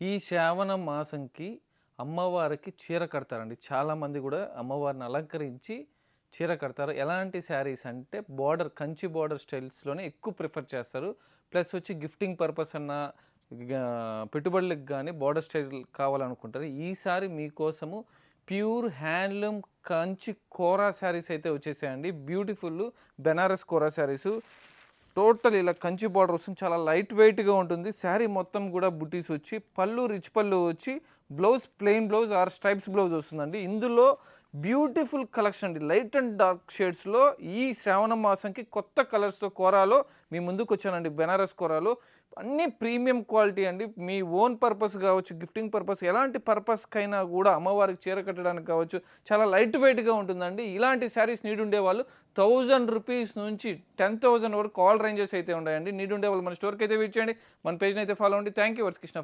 ఈ శ్రావణ మాసంకి అమ్మవారికి చీర కడతారండి. చాలామంది కూడా అమ్మవారిని అలంకరించి చీర కడతారు. ఎలాంటి శారీస్ అంటే బార్డర్ కంచి బార్డర్ స్టైల్స్‌లోనే ఎక్కువ ప్రిఫర్ చేస్తారు. ప్లస్ వచ్చి గిఫ్టింగ్ పర్పస్ అన్నా పెట్టుబడులకు గానీ బార్డర్ స్టైల్ కావాలనుకుంటారు. ఈసారి మీకోసము ప్యూర్ హ్యాండ్లూమ్ కంచి కోరా శారీస్ అయితే వచ్చేసాయండి. బ్యూటిఫుల్ బెనారస్ కోరా శారీసు. టోటల్ ఇలా కంచి బార్డర్ వస్తుంది. చాలా లైట్ వెయిట్గా ఉంటుంది. శారీ మొత్తం కూడా బుటీస్ వచ్చి పళ్ళు రిచ్ పళ్ళు వచ్చి blouse plain blouse or stripes blouse వస్తుందండి. ఇందులో బ్యూటిఫుల్ కలెక్షన్ అండి. లైట్ అండ్ డార్క్ షేడ్స్లో ఈ శ్రావణ మాసంకి కొత్త కలర్స్తో కోరాలో మీ ముందుకు వచ్చానండి. బెనారస్ కోరాలో అన్నీ ప్రీమియం క్వాలిటీ అండి. మీ ఓన్ పర్పస్ కావచ్చు, గిఫ్టింగ్ పర్పస్, ఎలాంటి పర్పస్కైనా కూడా అమ్మవారికి చీర కట్టడానికి కావచ్చు, చాలా లైట్ వెయిట్గా ఉంటుందండి. ఇలాంటి శారీస్ నీడ్ ఉండేవాళ్ళు 1000 రూపీస్ నుంచి 10,000 వరకు ఆల్ రేంజెస్ అయితే ఉన్నాయండి. నీడ్ ఉండేవాళ్ళు మన స్టోర్కి అయితే విజిట్ చేయండి. మన పేజ్ని అయితే ఫాలో అవ్వండి. థ్యాంక్ యూ వర్స్ కృష్ణ.